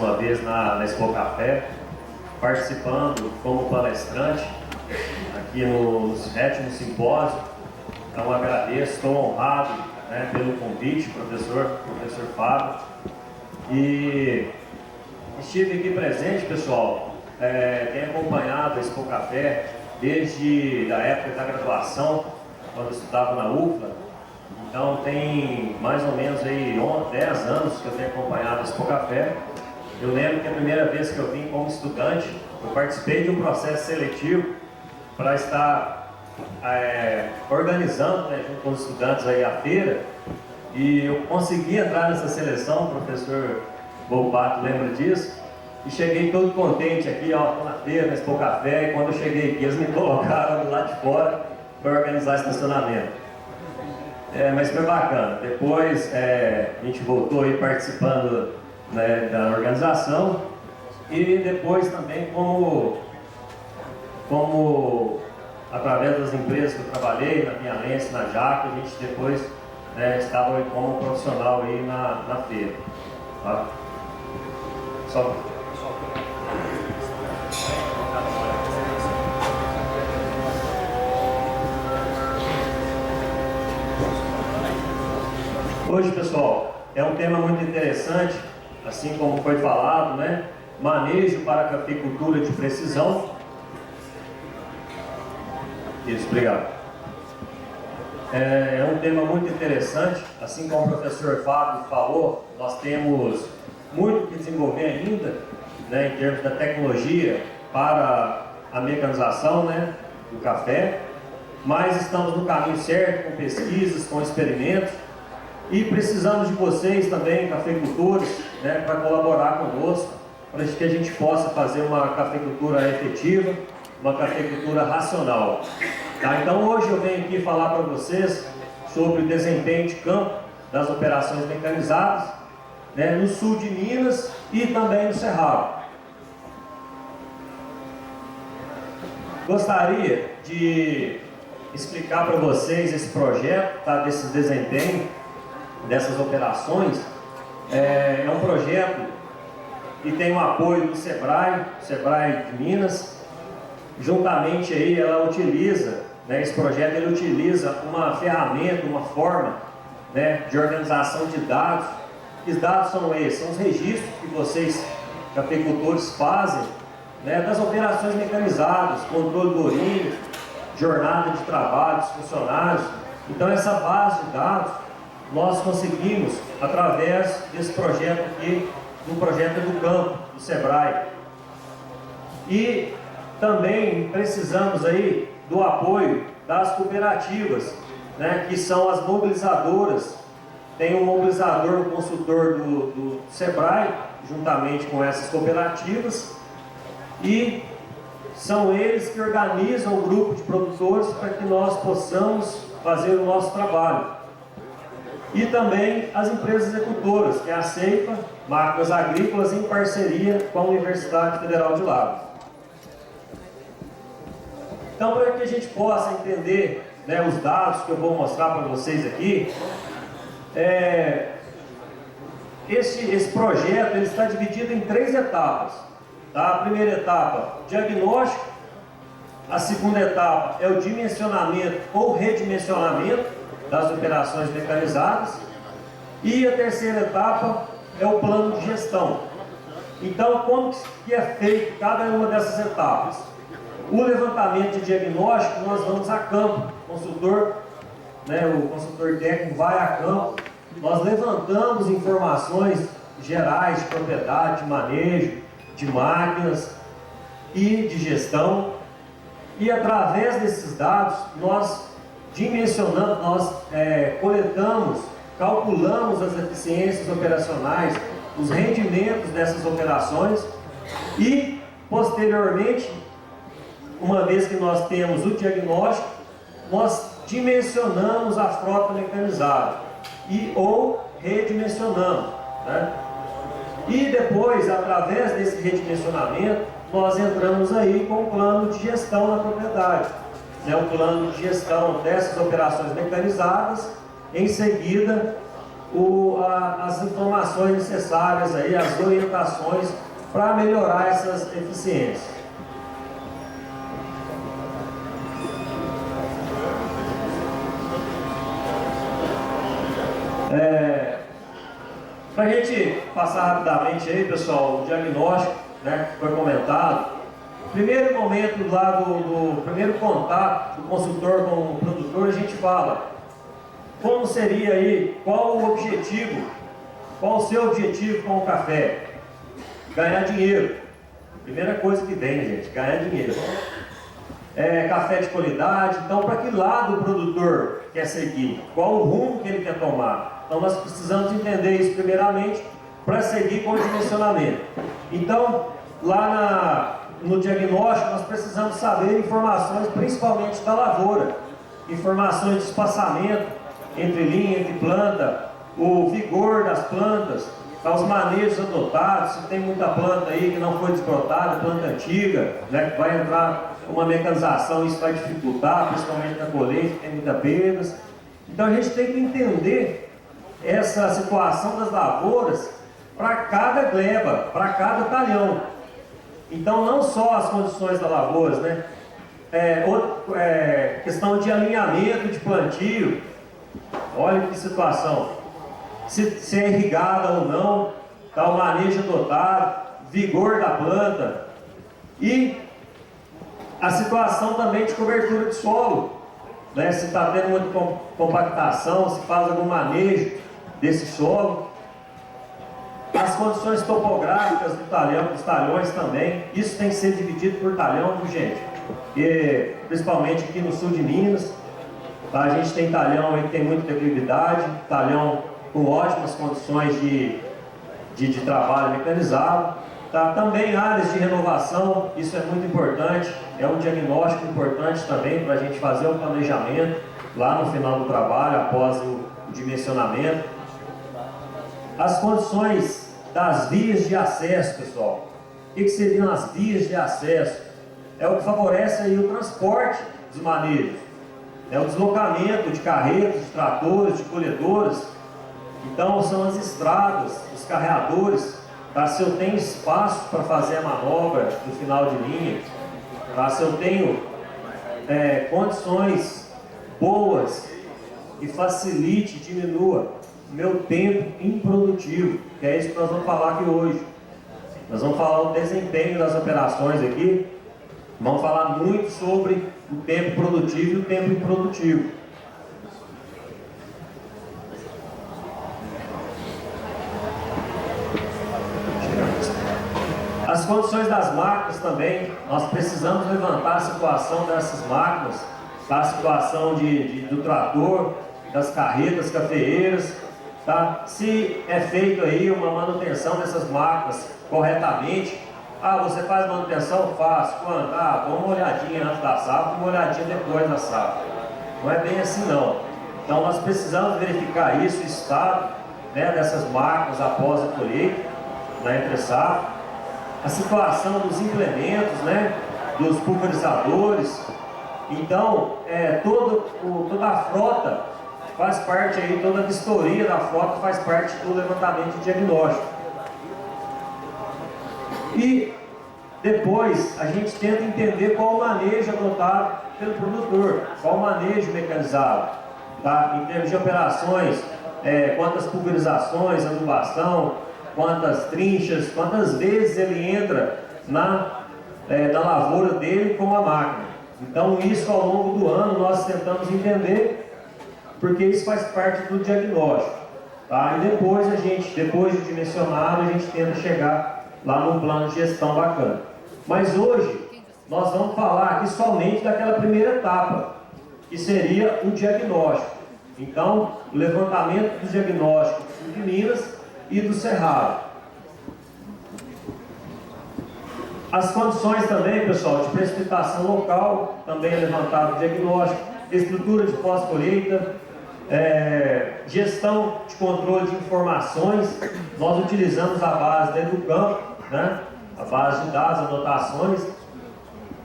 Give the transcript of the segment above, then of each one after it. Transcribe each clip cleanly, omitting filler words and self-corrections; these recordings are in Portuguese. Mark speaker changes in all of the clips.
Speaker 1: uma vez na Expo Café, participando como palestrante aqui no sétimo simpósio. Então agradeço, estou honrado, né, pelo convite, professor Fábio. E estive aqui presente, pessoal, tenho acompanhado a Expo Café desde a época da graduação, quando eu estudava na UFLA. Então tem mais ou menos aí 10 anos que eu tenho acompanhado a Expo Café. Eu lembro que a primeira vez que eu vim como estudante, eu participei de um processo seletivo para estar organizando, né, junto com os estudantes aí a feira, e eu consegui entrar nessa seleção, o professor Volpato lembra disso, e cheguei todo contente aqui, ó, na feira, na Expo Café, e quando eu cheguei aqui, eles me colocaram do lado de fora para organizar estacionamento. Mas foi bacana. Depois a gente voltou aí participando, né, da organização, e depois também como através das empresas que eu trabalhei, na Vialense, na Jaca, a gente depois estava aí como profissional aí na feira. Tá? Só... Hoje, pessoal, é um tema muito interessante, assim como foi falado, né? Manejo para a cafeicultura de precisão. Isso, obrigado. É um tema muito interessante, assim como o professor Fábio falou, nós temos muito que desenvolver ainda, né, em termos da tecnologia para a mecanização, né, do café, mas estamos no caminho certo, com pesquisas, com experimentos, e precisamos de vocês também, cafeicultores, né, para colaborar conosco, para que a gente possa fazer uma cafeicultura efetiva, uma cafeicultura racional. Tá? Então hoje eu venho aqui falar para vocês sobre o desempenho de campo das operações mecanizadas, né, no sul de Minas e também no Cerrado. Gostaria de explicar para vocês esse projeto, tá, desse desempenho, dessas operações. É um projeto que tem o apoio do Sebrae de Minas. Juntamente aí ela utiliza, né, esse projeto ele utiliza uma ferramenta, uma forma, né, de organização de dados. Que dados são esses? São os registros que vocês, cafeicultores, fazem, né, das operações mecanizadas, controle do oríneo, jornada de trabalho dos funcionários. Então essa base de dados nós conseguimos através desse projeto aqui, do projeto do campo, do Sebrae. E também precisamos aí do apoio das cooperativas, né, que são as mobilizadoras. Tem um mobilizador, um consultor do Sebrae, juntamente com essas cooperativas, e são eles que organizam o grupo de produtores para que nós possamos fazer o nosso trabalho. E também as empresas executoras, que é a CEIPA, Máquinas Agrícolas, em parceria com a Universidade Federal de Lagos. Então, para que a gente possa entender, né, os dados que eu vou mostrar para vocês aqui, esse projeto ele está dividido em 3 etapas. Tá? A primeira etapa, diagnóstico. A segunda etapa é o dimensionamento ou redimensionamento das operações mecanizadas. E a terceira etapa é o plano de gestão. Então, como que é feito cada uma dessas etapas? O levantamento de diagnóstico, nós vamos a campo. O consultor, né, o consultor técnico vai a campo. Nós levantamos informações gerais de propriedade, de manejo, de máquinas e de gestão. E através desses dados, nós dimensionamos, nós coletamos, calculamos as eficiências operacionais, os rendimentos dessas operações e, posteriormente, uma vez que nós temos o diagnóstico, nós dimensionamos a frota mecanizada ou redimensionamos, né? E depois, através desse redimensionamento, nós entramos aí com o plano de gestão na propriedade, né? O plano de gestão dessas operações mecanizadas. Em seguida, as informações necessárias, aí, as orientações para melhorar essas eficiências. Para a gente passar rapidamente aí, pessoal, o diagnóstico, né, que foi comentado. Primeiro momento lá do primeiro contato do consultor com o produtor, a gente fala como seria aí, qual o objetivo, qual o seu objetivo com o café? Ganhar dinheiro. Primeira coisa que vem, gente, ganhar dinheiro. Café de qualidade. Então, para que lado o produtor quer seguir? Qual o rumo que ele quer tomar? Então, nós precisamos entender isso primeiramente para seguir com o dimensionamento. Então, lá no diagnóstico, nós precisamos saber informações, principalmente da lavoura. Informações de espaçamento entre linha, entre planta, o vigor das plantas, os manejos adotados, se tem muita planta aí que não foi desbrotada, planta antiga, né, que vai entrar uma mecanização, isso vai dificultar, principalmente na colheita, tem muitas perdas. Então a gente tem que entender essa situação das lavouras para cada gleba, para cada talhão. Então não só as condições das lavouras, né? Questão de alinhamento de plantio, olha que situação. Se é irrigada ou não, tá, o manejo adotado, vigor da planta e a situação também de cobertura de solo, né? Se está tendo muita compactação, se faz algum manejo desse solo, as condições topográficas do talhão, dos talhões também, isso tem que ser dividido por talhão, viu, gente? E, principalmente aqui no sul de Minas, tá? A gente tem talhão aí que tem muita declividade, talhão com ótimas condições de trabalho mecanizado. Tá? Também áreas de renovação, isso é muito importante, é um diagnóstico importante também para a gente fazer o planejamento lá no final do trabalho, após o dimensionamento. As condições das vias de acesso, pessoal. O que seriam as vias de acesso? É o que favorece aí o transporte dos manejos, é o deslocamento de carretos, de tratores, de colhedoras. Então são as estradas, os carreadores, tá? Se eu tenho espaço para fazer a manobra no final de linha, tá? Se eu tenho condições boas que facilite, diminua o meu tempo improdutivo, que é isso que nós vamos falar aqui hoje. Nós vamos falar o desempenho das operações aqui, vamos falar muito sobre o tempo produtivo e o tempo improdutivo. As condições das máquinas também, nós precisamos levantar a situação dessas máquinas, tá? A situação do trator, das carretas cafeeiras, tá? Se é feito aí uma manutenção dessas máquinas corretamente. Você faz manutenção? Faço. Quando? Dá uma olhadinha antes da safra, uma olhadinha depois da safra. Não é bem assim não. Então nós precisamos verificar isso, o estado, né, dessas máquinas após a colheita, na entre safra. A situação dos implementos, né, dos pulverizadores. Então, toda a frota faz parte aí, toda a vistoria da frota faz parte do levantamento de diagnóstico. E depois a gente tenta entender qual o manejo adotado pelo produtor, qual o manejo mecanizado, tá? Em termos de operações, quantas pulverizações, adubação, quantas trinchas, quantas vezes ele entra na lavoura dele com a máquina. Então isso ao longo do ano nós tentamos entender, porque isso faz parte do diagnóstico, tá? E depois depois de dimensionado, a gente tenta chegar lá num plano de gestão bacana. Mas hoje nós vamos falar aqui somente daquela primeira etapa, que seria o diagnóstico. Então, o levantamento do diagnóstico de Minas e do Cerrado. As condições também, pessoal, de precipitação local, também é levantado o diagnóstico, estrutura de pós-colheita, gestão de controle de informações. Nós utilizamos a base dentro do campo, né? A base de dados, anotações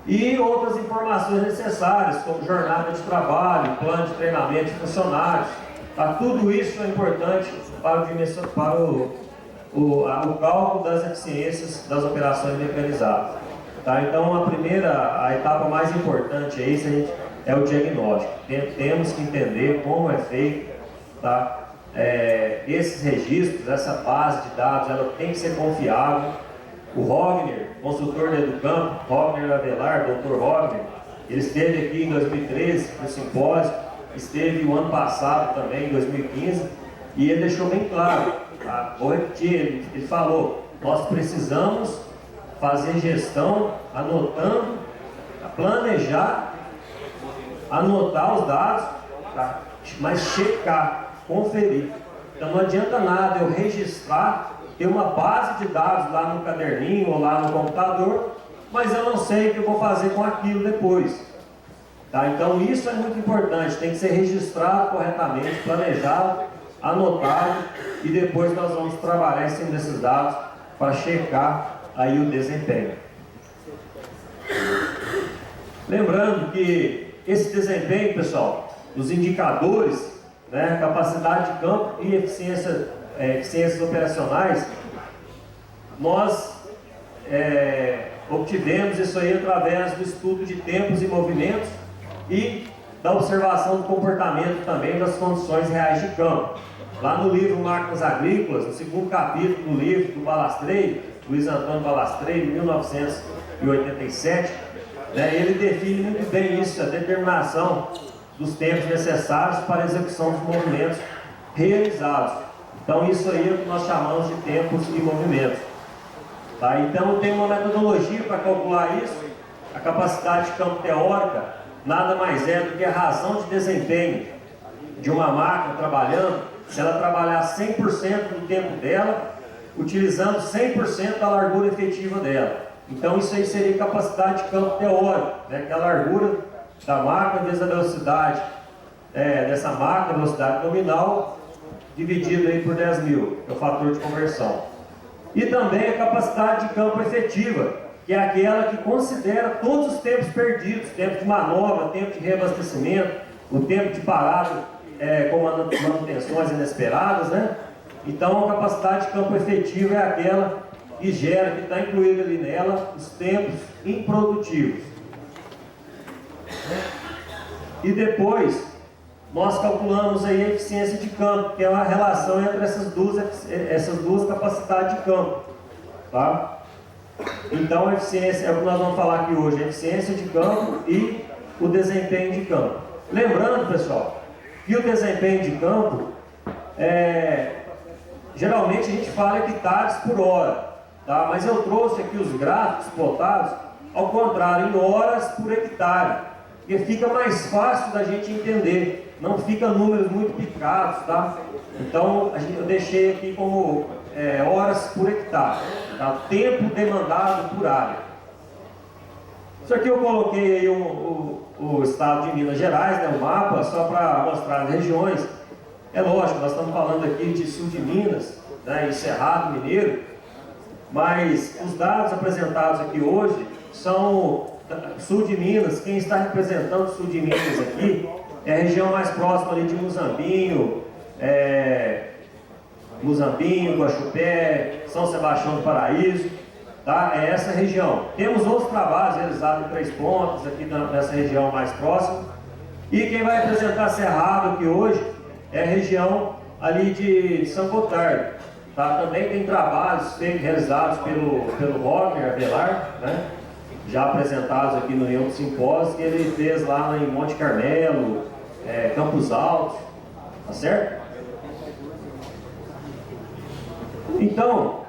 Speaker 1: e outras informações necessárias, como jornada de trabalho, plano de treinamento de funcionários, Tá? Tudo isso é importante para o cálculo das eficiências das operações mecanizadas. Tá? Então, a etapa mais importante é o diagnóstico. Temos que entender como é feito, tá? Esses registros, essa base de dados, ela tem que ser confiável. O Rogner, consultor da Educampo, Rogner Avelar, Dr. Rogner, ele esteve aqui em 2013 no simpósio, esteve o ano passado também, em 2015, e ele deixou bem claro, tá? Vou repetir, ele falou, nós precisamos fazer gestão, anotando, planejar, anotar os dados, tá? Mas checar, conferir. Então não adianta nada eu registrar, ter uma base de dados lá no caderninho ou lá no computador, mas eu não sei o que eu vou fazer com aquilo depois. Tá? Então isso é muito importante, tem que ser registrado corretamente, planejado, anotado, e depois nós vamos trabalhar em cima desses dados para checar aí o desempenho. Lembrando que esse desempenho, pessoal, os indicadores, né, capacidade de campo e eficiências operacionais, nós obtivemos isso aí através do estudo de tempos e movimentos e da observação do comportamento também das condições reais de campo. Lá no livro Máquinas Agrícolas, no segundo capítulo do livro do Balastreio, Luiz Antônio Balastreio, de 1987, né, ele define muito bem isso, a determinação dos tempos necessários para a execução dos movimentos realizados. Então isso aí é o que nós chamamos de tempos e movimentos. Tá? Então tem uma metodologia para calcular isso. A capacidade de campo teórica nada mais é do que a razão de desempenho de uma máquina trabalhando, se ela trabalhar 100% do tempo dela, utilizando 100% da largura efetiva dela. Então isso aí seria capacidade de campo teórico, né? Que é a largura da máquina vezes a velocidade dessa máquina, a velocidade nominal, dividido aí por 10.000, que é o fator de conversão. E também a capacidade de campo efetiva, que é aquela que considera todos os tempos perdidos, tempo de manobra, tempo de reabastecimento, o tempo de parada com manutenções inesperadas, né? Então a capacidade de campo efetiva é aquela que gera, que está incluída ali nela, os tempos improdutivos. E depois nós calculamos aí a eficiência de campo, que é uma relação entre essas duas capacidades de campo, tá? Então a eficiência é o que nós vamos falar aqui hoje, a eficiência de campo e o desempenho de campo. Lembrando, pessoal, que o desempenho de campo geralmente a gente fala hectares por hora, tá? Mas eu trouxe aqui os gráficos plotados ao contrário, em horas por hectare, porque fica mais fácil da gente entender, não fica números muito picados, tá? Então eu deixei aqui como horas por hectare, tá? Tempo demandado por área. Isso aqui eu coloquei aí o estado de Minas Gerais, né, o mapa, só para mostrar as regiões. É lógico, nós estamos falando aqui de sul de Minas, né, e Cerrado Mineiro, mas os dados apresentados aqui hoje são sul de Minas. Quem está representando o sul de Minas aqui é a região mais próxima ali de Muzambinho, Guaxupé, São Sebastião do Paraíso, tá? É essa região. Temos outros trabalhos realizados em Três Pontas, aqui nessa região mais próxima. E quem vai representar Cerrado aqui hoje é a região ali de São Gotardo, tá? Também tem trabalhos realizados pelo Rogner Avelar, né? Já apresentados aqui no Leão do Simpósio, que ele fez lá em Monte Carmelo, Campos Altos, tá certo? Então,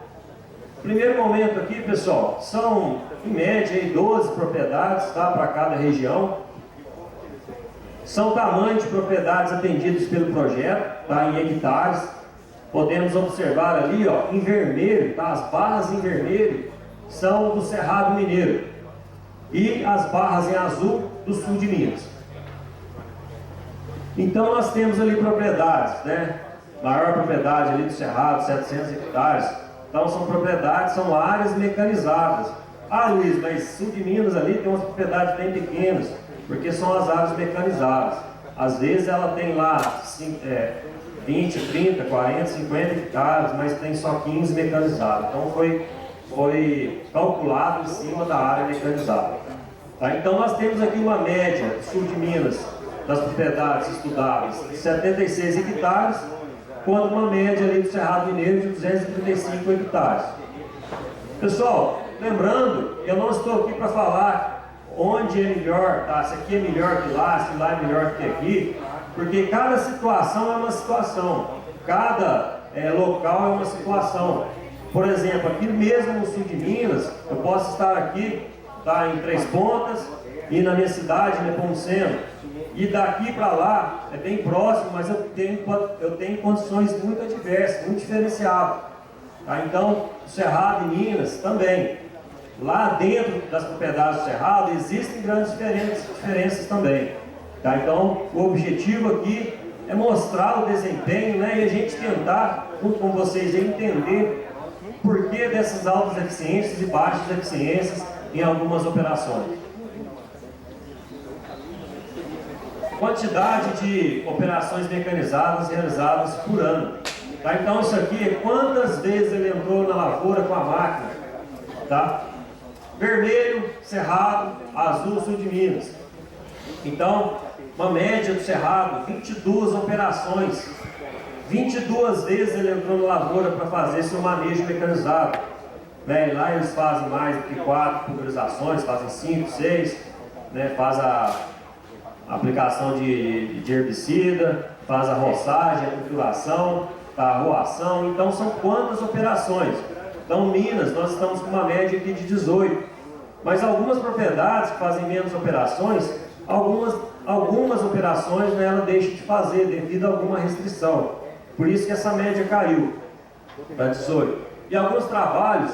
Speaker 1: primeiro momento aqui, pessoal, são em média aí 12 propriedades, tá, para cada região. São tamanhos de propriedades atendidos pelo projeto, tá, em hectares. Podemos observar ali, ó, em vermelho, tá, as barras em vermelho são do Cerrado Mineiro e as barras em azul do sul de Minas. Então nós temos ali propriedades, né? Maior propriedade ali do Cerrado, 700 hectares. Então são propriedades, são áreas mecanizadas. Ah, Luiz, mas sul de Minas ali tem umas propriedades bem pequenas, porque são as áreas mecanizadas. Às vezes ela tem lá 20, 30, 40, 50 hectares, mas tem só 15 mecanizados. Então foi calculado em cima da área mecanizada. Tá? Então nós temos aqui uma média do sul de Minas, das propriedades estudáveis, de 76 hectares, quanto uma média ali do Cerrado Mineiro de 235 hectares. Pessoal, lembrando que eu não estou aqui para falar onde é melhor, tá? Se aqui é melhor que lá, se lá é melhor que aqui, porque cada situação é uma situação, cada local é uma situação. Por exemplo, aqui mesmo no sul de Minas, eu posso estar aqui, tá, em Três Pontas, e na minha cidade, Nepomuceno, e daqui para lá é bem próximo, mas eu tenho condições muito adversas, muito diferenciadas. Tá? Então, o Cerrado em Minas também. Lá dentro das propriedades do Cerrado existem grandes diferenças também. Tá? Então, o objetivo aqui é mostrar o desempenho, né, e a gente tentar, junto com vocês, entender o porquê dessas altas eficiências e baixas eficiências em algumas operações. Quantidade de operações mecanizadas realizadas por ano. Tá? Então isso aqui é quantas vezes ele entrou na lavoura com a máquina. Tá? Vermelho, Cerrado, azul, sul de Minas. Então, uma média do Cerrado, 22 operações. 22 vezes ele entrou na lavoura para fazer seu manejo mecanizado. Né? E lá eles fazem mais do que 4 pulverizações, fazem 5, 6, né? Faz a aplicação de herbicida, faz a roçagem, a trituração, a arroação. Então são quantas operações? Então Minas, nós estamos com uma média aqui de 18. Mas algumas propriedades que fazem menos operações, algumas operações, né, ela deixa de fazer devido a alguma restrição. Por isso que essa média caiu para 18. E alguns trabalhos,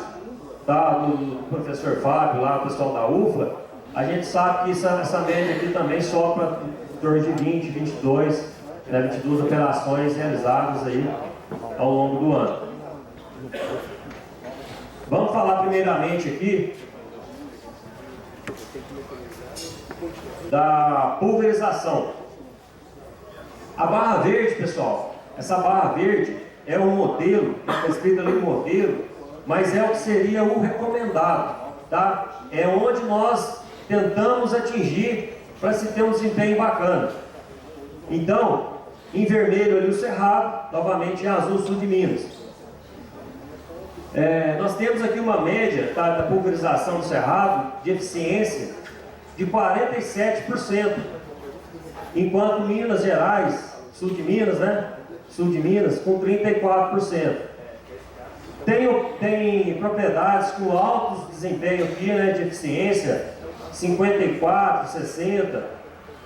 Speaker 1: tá, do professor Fábio, lá, o pessoal da UFLA, a gente sabe que essa média aqui também sopra em torno de 20, 22, né, 22 operações realizadas aí ao longo do ano. Vamos falar primeiramente aqui da pulverização. A barra verde, pessoal, essa barra verde é um modelo, está escrito ali modelo, mas é o que seria o recomendado, tá? É onde nós tentamos atingir para se ter um desempenho bacana. Então, em vermelho ali o Cerrado, novamente em azul sul de Minas. Nós temos aqui uma média, tá, da pulverização do Cerrado de eficiência de 47%, enquanto Minas Gerais, sul de Minas, né? Sul de Minas com 34%. Tem propriedades com altos desempenho aqui, né, de eficiência, 54, 60,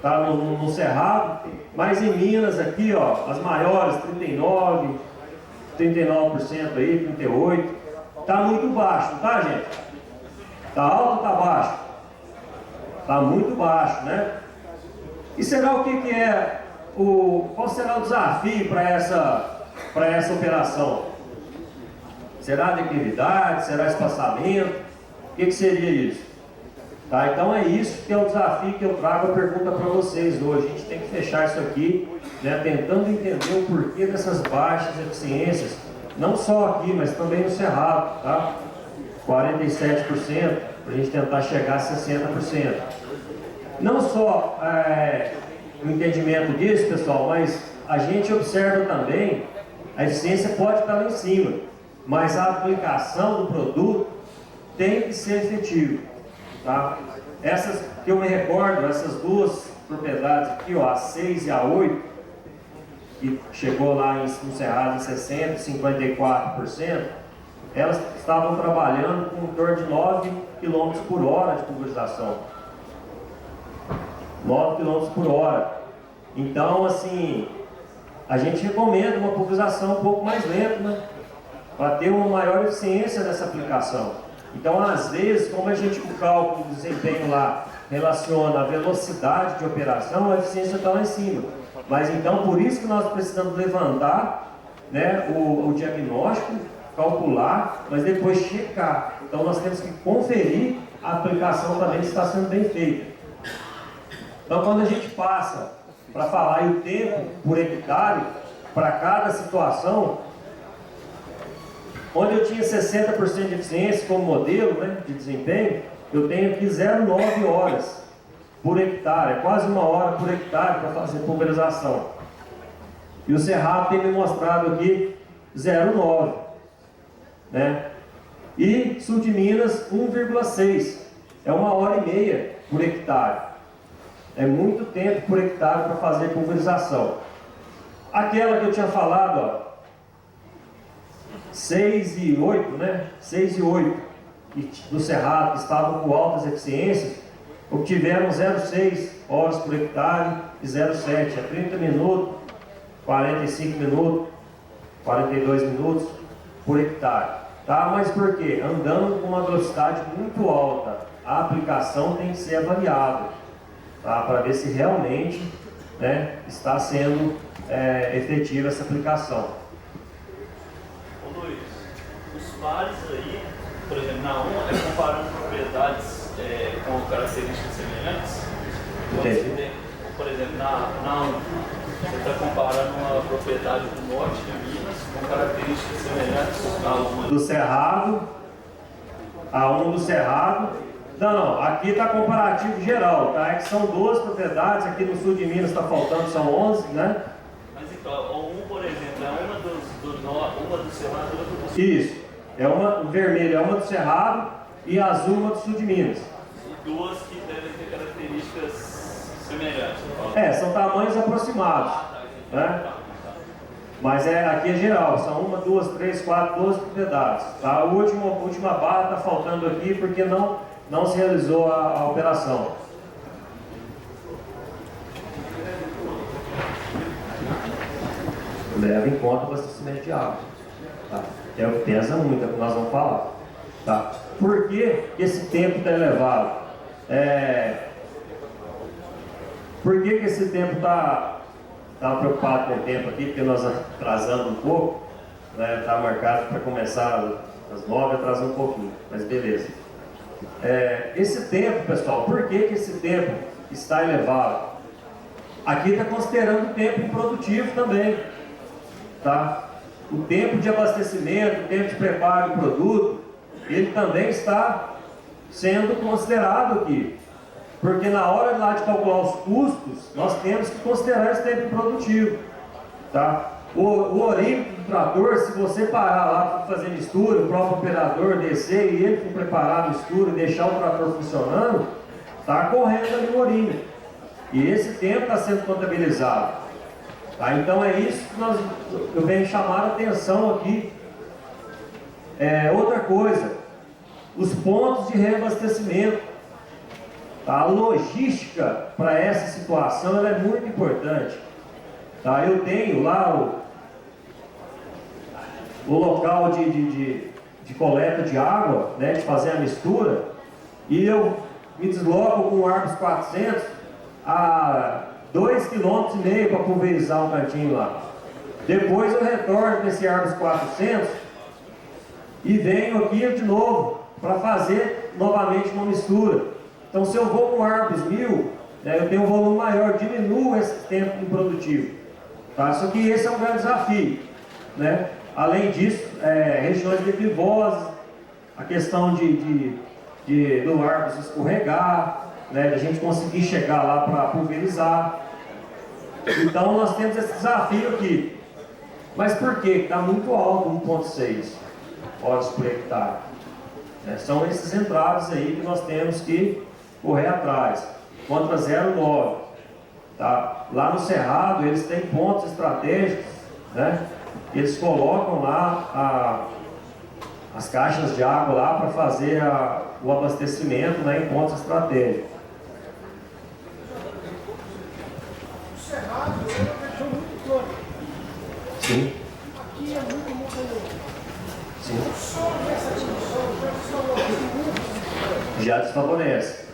Speaker 1: tá, no Cerrado, mas em Minas aqui, ó, as maiores, 39% aí, 38%, tá muito baixo, tá, gente? Tá alto ou tá baixo? Tá muito baixo, né? E será o que é qual será o desafio para essa operação? Será declividade? Será espaçamento? O que seria isso? Tá, então é isso que é o desafio que eu trago a pergunta para vocês hoje. A gente tem que fechar isso aqui, né, tentando entender o porquê dessas baixas eficiências, não só aqui, mas também no Cerrado, tá? 47%, para a gente tentar chegar a 60%. Não só o entendimento disso, pessoal, mas a gente observa também, a eficiência pode estar lá em cima, mas a aplicação do produto tem que ser efetiva. Tá? Essas que eu me recordo, essas duas propriedades aqui, ó, a 6 e a 8, que chegou lá no Cerrado em 60%, 54%, elas estavam trabalhando com em torno de 9 km por hora de pulverização. 9 km por hora. Então, assim, a gente recomenda uma pulverização um pouco mais lenta, né? Para ter uma maior eficiência nessa aplicação. Então, às vezes, como o cálculo do desempenho lá relaciona a velocidade de operação, a eficiência está lá em cima. Mas então, por isso que nós precisamos levantar, né, o diagnóstico, calcular, mas depois checar. Então, nós temos que conferir a aplicação também se está sendo bem feita. Então, quando a gente passa para falar o tempo por hectare, para cada situação, onde eu tinha 60% de eficiência como modelo, né, de desempenho, eu tenho aqui 0,9 horas por hectare, é quase 1 hora por hectare para fazer pulverização. E o Cerrado tem me mostrado aqui 0,9, né? E Sul de Minas 1,6, é 1h30 por hectare. É muito tempo por hectare para fazer pulverização. Aquela que eu tinha falado, ó, 6 e 8, né? 6 e 8, do Cerrado, que estavam com altas eficiências, obtiveram 0,6 horas por hectare e 0,7, é 30 minutos, 45 minutos, 42 minutos por hectare. Tá? Mas por quê? Andando com uma velocidade muito alta, a aplicação tem que ser avaliada, tá? Para ver se realmente, né, está sendo efetiva essa aplicação.
Speaker 2: Ô Luiz, os pares aí, por exemplo, na 1 é comparando propriedades com características semelhantes. Você tem, por exemplo, na 1, você está comparando uma propriedade do norte de Minas com características semelhantes a uma
Speaker 1: do Cerrado, a 1 do Cerrado. Não, aqui está comparativo geral, tá? É que são 2 propriedades, aqui no sul de Minas está faltando, são 11, né?
Speaker 2: Mas então, a 1, por exemplo, é uma do Cerrado e outra do sul.
Speaker 1: Isso, é uma vermelha, é uma do Cerrado e azul uma do sul de Minas.
Speaker 2: E 2 que devem ter características semelhantes.
Speaker 1: São tamanhos aproximados, né? Mas aqui é geral, são 1, 2, 3, 4, 12 propriedades. Tá? A última barra está faltando aqui porque não se realizou a operação. Leva em conta o abastecimento de água. Tá? É o que pesa muito, é o que nós vamos falar. Tá? Por que esse tempo está elevado? Por que esse tempo está preocupado com o tempo aqui? Porque nós atrasamos um pouco, né? Está marcado para começar às 9, atrasando um pouquinho, mas beleza. Esse tempo, pessoal, por que esse tempo está elevado? Aqui está considerando o tempo improdutivo também, tá? O tempo de abastecimento, o tempo de preparo do produto, ele também está sendo considerado aqui, porque na hora de calcular os custos, nós temos que considerar esse tempo improdutivo, tá? O orímetro do trator, se você parar lá para fazer mistura, o próprio operador descer e ele for preparar a mistura e deixar o trator funcionando, está correndo ali o orímetro. E esse tempo está sendo contabilizado. Tá? Então é isso que eu venho chamar a atenção aqui. Outra coisa, os pontos de reabastecimento. Tá? A logística para essa situação ela é muito importante. Tá? Eu tenho lá o local de coleta de água, né, de fazer a mistura, e eu me desloco com o Arbus 400 a 2,5 km para pulverizar um cantinho lá. Depois eu retorno com esse Arbus 400 e venho aqui de novo para fazer novamente uma mistura. Então, se eu vou com o Arbus 1000, né, eu tenho um volume maior, diminuo esse tempo improdutivo. Tá? Só que esse é um grande desafio, né? Além disso, regiões declivosas, a questão do Arbus escorregar, né, a gente conseguir chegar lá para pulverizar. Então nós temos esse desafio aqui. Mas por quê? Está muito alto 1,6 horas por hectare. São esses entraves aí que nós temos que correr atrás. Contra 0,9. Tá? Lá no Cerrado eles têm pontos estratégicos, né? Eles colocam lá as caixas de água lá para fazer o abastecimento, né, em pontos estratégicos.
Speaker 3: O Cerrado é uma região muito plana.
Speaker 1: Sim.
Speaker 3: Aqui é muito montanhoso.
Speaker 1: Sim.
Speaker 3: O solo dessa dimensão já desfavorece muito.
Speaker 1: Já desfavorece.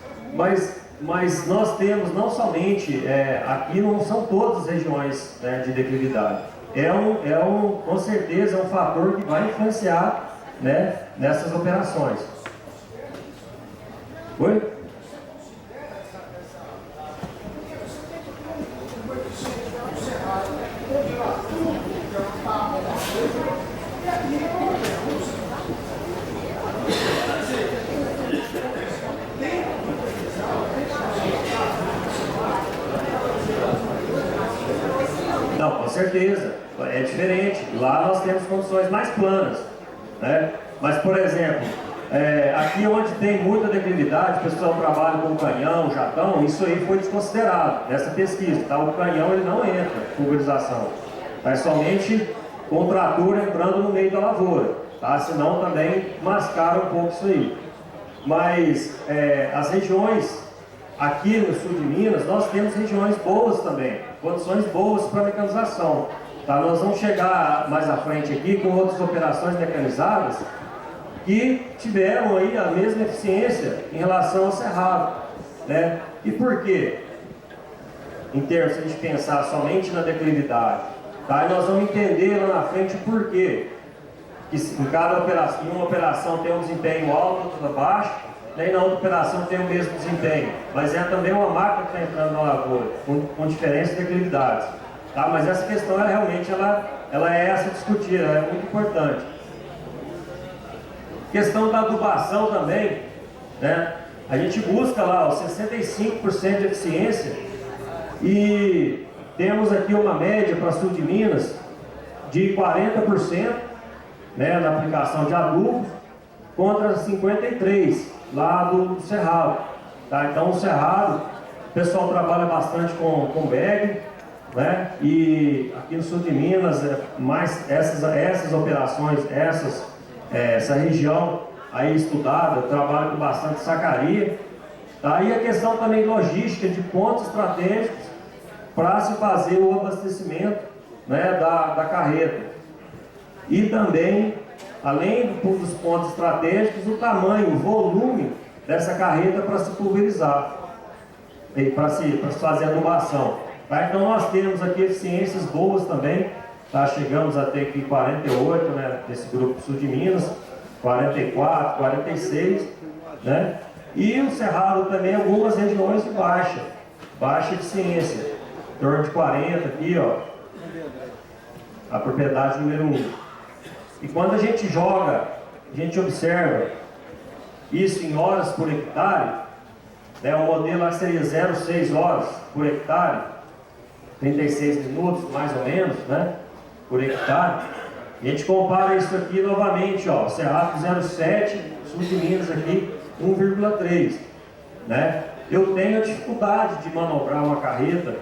Speaker 1: Mas nós temos não somente, aqui não são todas as regiões, né, de declividade. Com certeza, é um fator que vai influenciar, né, nessas operações. Oi?
Speaker 3: Onde lá?
Speaker 1: certeza, é diferente. Lá nós temos condições mais planas, né? Mas, por exemplo, aqui onde tem muita declividade, o pessoal trabalha com canhão, jatão, isso aí foi desconsiderado nessa pesquisa, tá? O canhão ele não entra em pulverização, tá? É somente com o trator entrando no meio da lavoura, tá? Senão também mascara um pouco isso aí. Mas as regiões aqui no sul de Minas, nós temos regiões boas também, condições boas para mecanização, tá? Nós vamos chegar mais à frente aqui com outras operações mecanizadas que tiveram aí a mesma eficiência em relação ao cerrado, né? E por quê? Em termos, se a gente pensar somente na declividade, tá? E nós vamos entender lá na frente o porquê que em cada operação, em uma operação tem um desempenho alto, outra baixo, né? E na outra operação tem o mesmo desempenho, mas é também uma máquina que está entrando na lavoura, com diferentes declividades, tá? Mas essa questão, ela realmente ela é essa discutida, ela é muito importante. Questão da adubação também, né? A gente busca lá os 65% de eficiência e temos aqui uma média para sul de Minas de 40%, né, na aplicação de adubo contra 53% lá do Cerrado, tá? Então o Cerrado, o pessoal trabalha bastante com bag, né? E aqui no sul de Minas, mais essas operações, essa região aí estudada, trabalha com bastante sacaria, tá? E a questão também logística de pontos estratégicos para se fazer o abastecimento, né, da carreta. E também, além dos pontos estratégicos, o tamanho, o volume dessa carreta para se pulverizar, para se fazer adubação, tá? Então nós temos aqui eficiências boas também, tá? Chegamos até aqui 48, né, desse grupo sul de Minas, 44, 46, né? E o Cerrado também, algumas regiões de baixa eficiência, em torno de 40 aqui, ó, a propriedade número 1. E quando a gente joga, a gente observa isso em horas por hectare, né? O modelo lá seria 0,6 horas por hectare, 36 minutos mais ou menos, né, por hectare. E a gente compara isso aqui novamente, ó, Cerrado 0,7, sul de Minas aqui 1,3, né? Eu tenho a dificuldade de manobrar uma carreta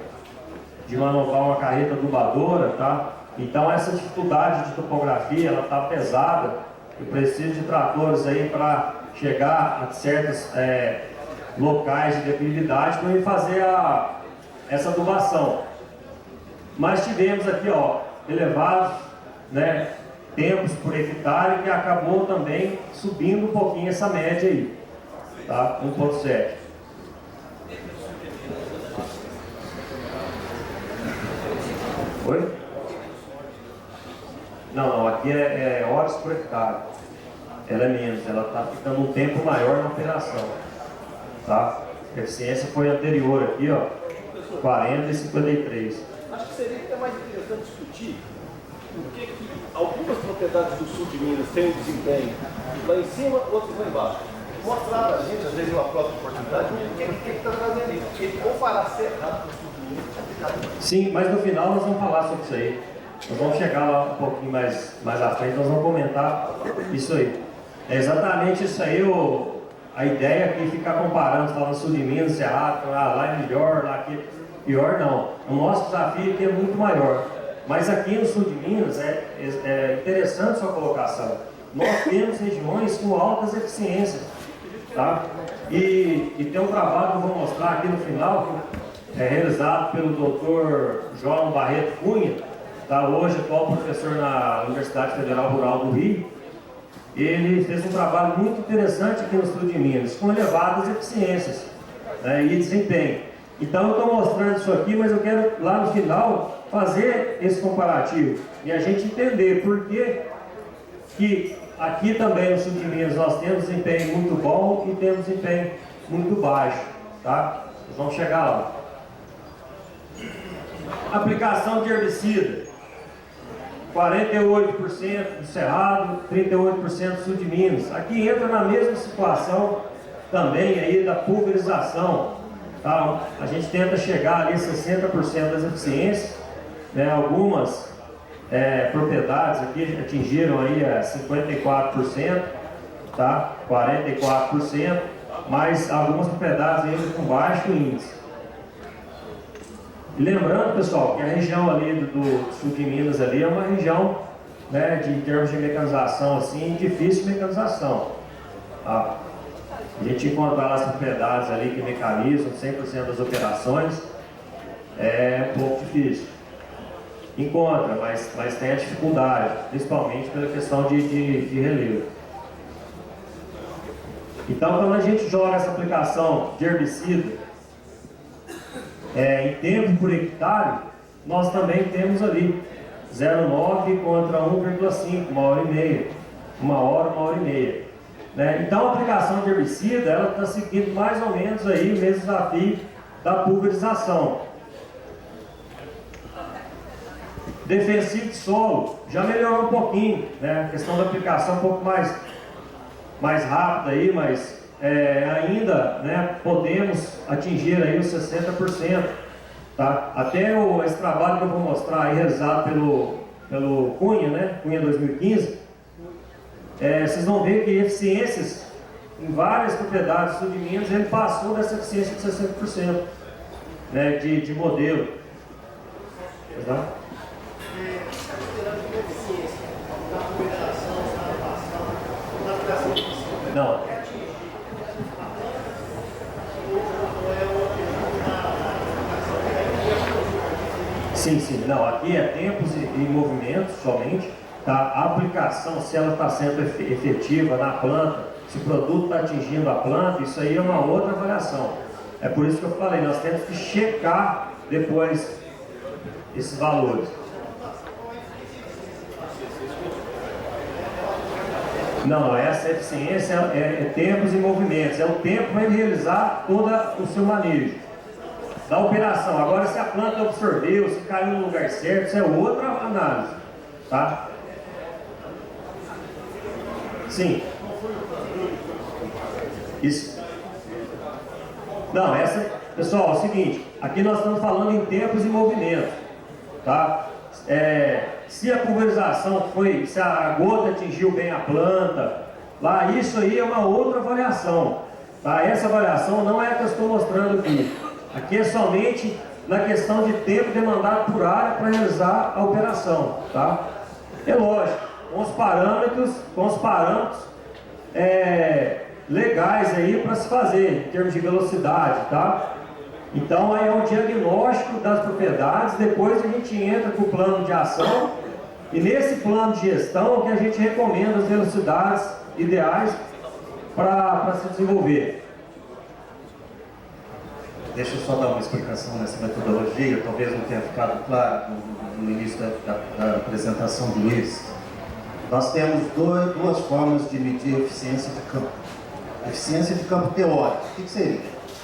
Speaker 1: adubadora, tá? Então essa dificuldade de topografia, ela tá pesada. Eu preciso de tratores aí para chegar a certos locais de declividade para eu fazer essa adubação. Mas tivemos aqui, ó, elevados, né, tempos por hectare, que acabou também subindo um pouquinho essa média aí, tá? 1,7. Oi? Não, aqui é horas por hectare. Ela é menos, ela está ficando um tempo maior na operação, tá? A eficiência foi anterior aqui, ó, 40 e 53.
Speaker 3: Acho que seria até mais interessante discutir por que algumas propriedades do sul de Minas têm um desempenho lá em cima, outras lá embaixo. Mostrar a gente, às vezes, uma própria oportunidade, o que está trazendo isso. Porque comparar Cerrado com o sul de Minas é complicado.
Speaker 1: Sim, mas no final nós vamos falar sobre isso aí. Nós vamos chegar lá um pouquinho mais à frente, nós vamos comentar isso aí. É exatamente isso aí, a ideia aqui, ficar comparando, falando sul de Minas, Cerrado, lá é melhor, lá aqui pior, não. O nosso desafio aqui é muito maior. Mas aqui no sul de Minas é interessante sua colocação. Nós temos regiões com altas eficiências, tá? E tem um trabalho que eu vou mostrar aqui no final, que é realizado pelo Dr. João Barreto Cunha, tá? Hoje atual professor na Universidade Federal Rural do Rio. Ele fez um trabalho muito interessante aqui no sul de Minas, com elevadas eficiências, né, e desempenho. Então eu estou mostrando isso aqui, mas eu quero lá no final fazer esse comparativo e a gente entender por que aqui também no sul de Minas nós temos desempenho muito bom e temos desempenho muito baixo, tá? Nós vamos chegar lá. Aplicação de herbicida, 48% do Cerrado, 38% do sul de Minas. Aqui entra na mesma situação também aí da pulverização. Tá? A gente tenta chegar ali a 60% das eficiências, né, algumas propriedades aqui atingiram aí 54%, tá? 44%, mas algumas propriedades ainda com baixo índice. E lembrando, pessoal, que a região ali do sul de Minas ali é uma região, né, em termos de mecanização, assim, difícil mecanização. Tá? A gente encontrar as propriedades ali que mecanizam 100% das operações é um pouco difícil. Encontra, mas tem a dificuldade, principalmente pela questão de relevo. Então, quando a gente joga essa aplicação de herbicida em tempo por hectare, nós também temos ali 0,9 contra 1,5, 1h30, 1h30. Né? Então, a aplicação de herbicida, ela está seguindo mais ou menos aí o mesmo desafio da pulverização. Defensivo de solo já melhorou um pouquinho, né? A questão da aplicação um pouco mais rápida aí, mas ainda, né, podemos atingir aí os 60%, tá? Até esse trabalho que eu vou mostrar aí, realizado pelo Cunha, né? Cunha 2015, vocês vão ver que eficiências em várias propriedades do sul de Minas, ele passou dessa eficiência de 60%, né, de modelo. Tá? Não. Sim. Não, aqui é tempos e movimentos somente. Tá? A aplicação, se ela está sendo efetiva na planta, se o produto está atingindo a planta, isso aí é uma outra avaliação. É por isso que eu falei, nós temos que checar depois esses valores. Não, essa eficiência é tempos e movimentos, é o tempo para ele realizar todo o seu manejo da operação. Agora, se a planta absorveu, se caiu no lugar certo, isso é outra análise, tá? Sim. Isso. Não, pessoal, é o seguinte, aqui nós estamos falando em tempos e movimentos, tá? Se a pulverização se a gota atingiu bem a planta, lá isso aí é uma outra avaliação, tá? Essa avaliação não é a que eu estou mostrando aqui. Aqui é somente na questão de tempo demandado por área para realizar a operação, tá? É lógico, com os parâmetros legais aí para se fazer, em termos de velocidade, tá? Então aí é um diagnóstico das propriedades, depois a gente entra com o plano de ação e nesse plano de gestão que a gente recomenda as velocidades ideais para se desenvolver.
Speaker 4: Deixa eu só dar uma explicação nessa metodologia, talvez não tenha ficado claro no início da apresentação do Luiz. Nós temos duas formas de medir eficiência de campo. Eficiência de campo teórica, o que seria?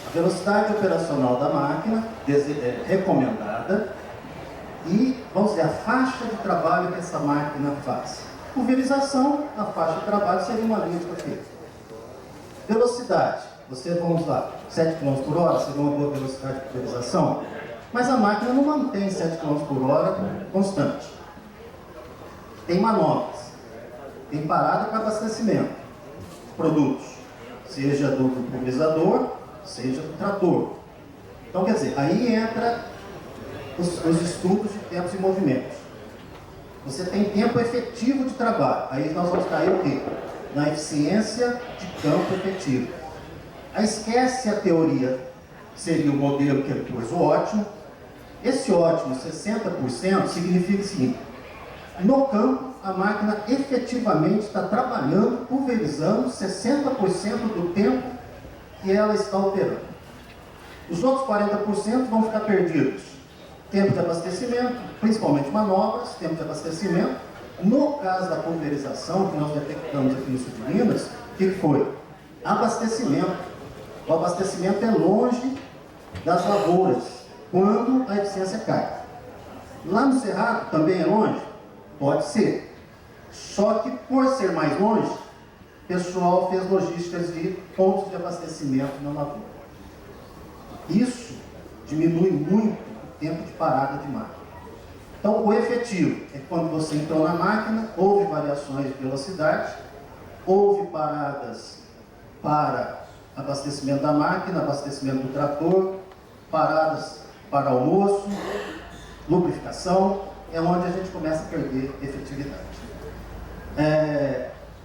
Speaker 4: A velocidade operacional da máquina recomendada e, vamos dizer, a faixa de trabalho que essa máquina faz. Pulverização, a faixa de trabalho seria uma linha de correio. Velocidade, vamos lá, 7 km por hora seria uma boa velocidade de pulverização, mas a máquina não mantém 7 km por hora constante. Tem manobras, tem parada para abastecimento de produtos, seja do pulverizador, seja do trator. Então, quer dizer, aí entra os estudos de tempos e movimentos. Você tem tempo efetivo de trabalho. Aí nós vamos cair o quê? Na eficiência de campo efetivo. Aí esquece a teoria, que seria o modelo que ele pôs, o ótimo. Esse ótimo, 60%, significa o seguinte: no campo, a máquina efetivamente está trabalhando, pulverizando 60% do tempo que ela está operando. Os outros 40% vão ficar perdidos. Tempo de abastecimento, principalmente manobras, tempo de abastecimento. No caso da pulverização, que nós detectamos aqui no sul de Minas, o que foi? Abastecimento. O abastecimento é longe das lavouras, quando a eficiência cai. Lá no Cerrado também é longe? Pode ser. Só que por ser mais longe, o pessoal fez logísticas de pontos de abastecimento na lavoura. Isso diminui muito o tempo de parada de máquina. Então, o efetivo é quando você entrou na máquina, houve variações de velocidade, houve paradas para abastecimento da máquina, abastecimento do trator, paradas para almoço, lubrificação, é onde a gente começa a perder efetividade.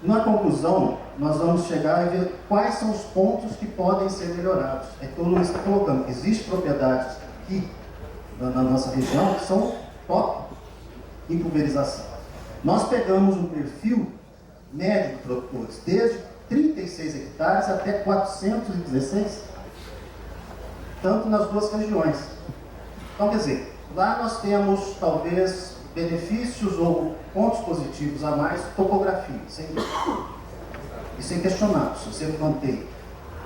Speaker 4: Na conclusão, nós vamos chegar e ver quais são os pontos que podem ser melhorados. É que o Luiz está colocando. Existem propriedades aqui na nossa região que são top em pulverização. Nós pegamos um perfil médio de produtores, desde 36 hectares até 416, tanto nas duas regiões. Então, quer dizer, lá nós temos talvez benefícios ou pontos positivos a mais, topografia, isso é inquestionável. Se você mantém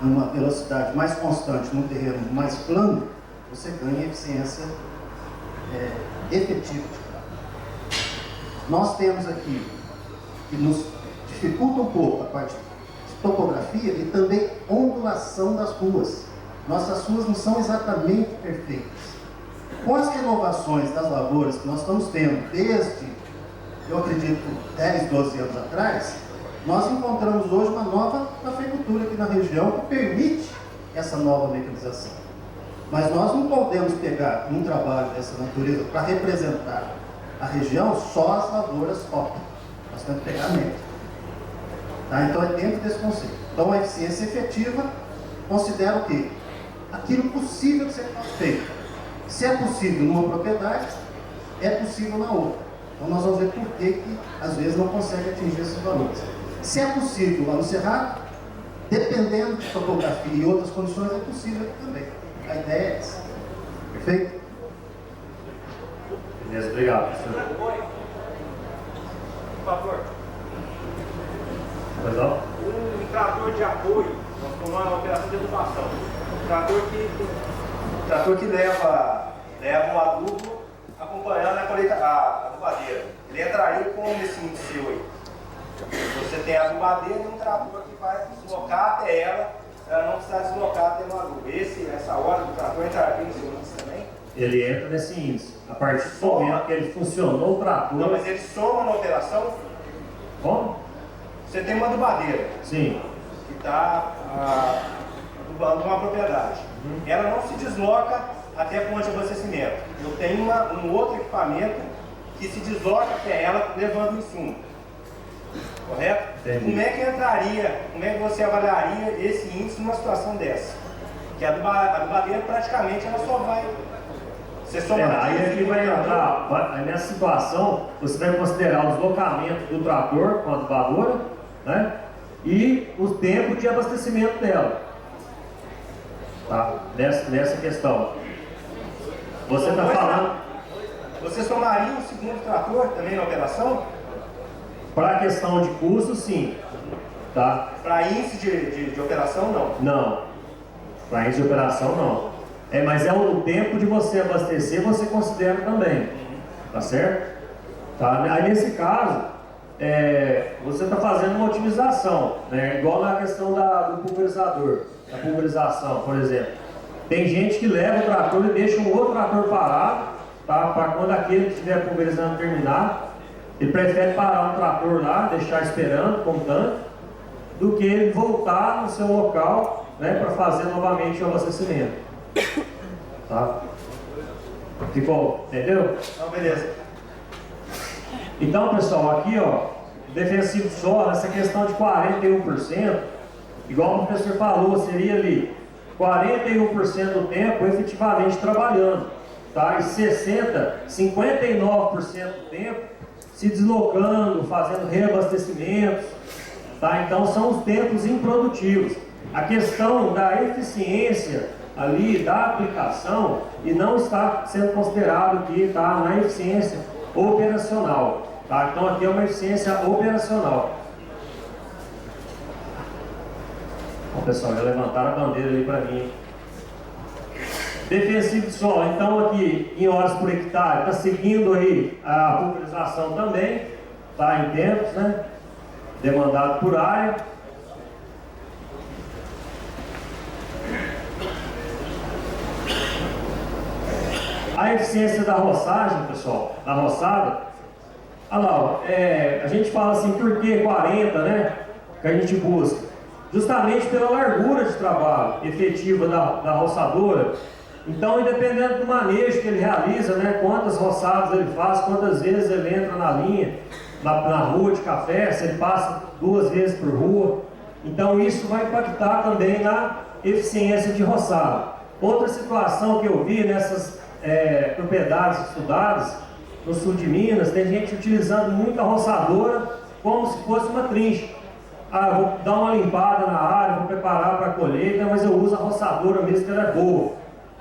Speaker 4: uma velocidade mais constante num terreno mais plano, você ganha eficiência efetiva de trabalho. Nós temos aqui, que nos dificulta um pouco a parte de topografia e também ondulação das ruas. Nossas ruas não são exatamente perfeitas. Com as renovações das lavouras que nós estamos tendo desde, eu acredito, 10, 12 anos atrás, nós encontramos hoje uma nova cafeicultura aqui na região que permite essa nova mecanização. Mas nós não podemos pegar um trabalho dessa natureza para representar a região só as lavouras top. Nós temos que pegar a média. Tá? Então é dentro desse conceito. Então a eficiência efetiva considera o quê? Aquilo possível de ser feito. Se é possível numa propriedade, é possível na outra. Então nós vamos ver por que às vezes não consegue atingir esses valores. Se é possível lá no Cerrado, dependendo de topografia e outras condições, é possível aqui também. A ideia é essa. Perfeito?
Speaker 1: Beleza, obrigado, professor.
Speaker 3: Por favor.
Speaker 1: Pois não?
Speaker 3: Um trator de apoio, nós estamos numa operação de adubação. Trator que leva o adubo acompanhando a adubadeira. Ele entra aí com esse índice seu aí. Você tem a adubadeira e um trator que vai deslocar até ela não precisar deslocar até o adubo. Essa hora do trator entraria nesse índice também?
Speaker 1: Ele entra nesse índice. A partir do momento que ele funcionou o trator.
Speaker 3: Não, mas ele soma na operação?
Speaker 1: Como?
Speaker 3: Você tem uma adubadeira.
Speaker 1: Sim.
Speaker 3: Que está adubando uma propriedade. Ela não se desloca até a fonte de abastecimento. Eu tenho um outro equipamento que se desloca até ela levando o insumo. Correto?
Speaker 1: Entendi.
Speaker 3: Como é que entraria, como é que você avaliaria esse índice numa situação dessa? Que a adubadeira praticamente ela só vai. Você só
Speaker 1: Aí aqui vai entrar, aí nessa situação, você vai considerar o deslocamento do trator com a adubadora, né? E o tempo de abastecimento dela. Tá? Nessa questão. Você está falando.
Speaker 3: Você somaria o segundo trator também na operação?
Speaker 1: Para a questão de custo, sim. Tá?
Speaker 3: Para índice de operação, não?
Speaker 1: Não. Para índice de operação, não. Mas é o tempo de você abastecer, você considera também. Tá certo? Tá? Aí nesse caso, você está fazendo uma otimização, né? Igual na questão do pulverizador, da pulverização, por exemplo. Tem gente que leva o trator e deixa um outro trator parado, tá? Para quando aquele que estiver pulverizando terminar, ele prefere parar um trator lá, deixar esperando, contando, do que ele voltar no seu local, né, para fazer novamente o abastecimento. Tá? Ficou? Entendeu?
Speaker 3: Não, beleza.
Speaker 1: Então, pessoal, aqui, ó, defensivo solo, essa questão de 41%, igual o professor falou, seria ali 41% do tempo efetivamente trabalhando, tá? E 59% do tempo se deslocando, fazendo reabastecimentos, tá? Então são os tempos improdutivos. A questão da eficiência ali, da aplicação, e não está sendo considerado aqui, tá? Na eficiência operacional, tá? Então aqui é uma eficiência operacional. Bom, pessoal, já levantaram a bandeira aí para mim. Defensivo de solo, então aqui em horas por hectare, está seguindo aí a pulverização também, tá? Em tempos, né? Demandado por área. A eficiência da roçagem, pessoal, da roçada, olha lá, ó, a gente fala assim, por que 40, né? Que a gente busca. Justamente pela largura de trabalho efetiva da roçadora. Então, independente do manejo que ele realiza, né? Quantas roçadas ele faz, quantas vezes ele entra na linha, na rua de café, se ele passa 2 vezes por rua. Então, isso vai impactar também na eficiência de roçada. Outra situação que eu vi nessas propriedades estudadas no sul de Minas, tem gente utilizando muito a roçadora como se fosse uma trincha. Ah, vou dar uma limpada na área, vou preparar para a colheita, mas eu uso a roçadora mesmo que ela é boa,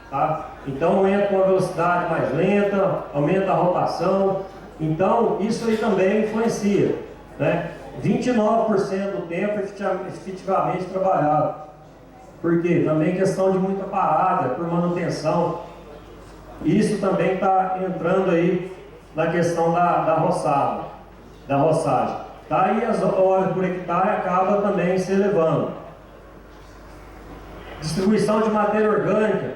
Speaker 1: tá? Então entra com uma velocidade mais lenta, aumenta a rotação. Então isso aí também influencia, né? 29% do tempo efetivamente trabalhado. Por quê? Também questão de muita parada por manutenção. Isso também está entrando aí na questão da roçada, da roçagem. Tá? E as horas por hectare acaba também se elevando. Distribuição de matéria orgânica.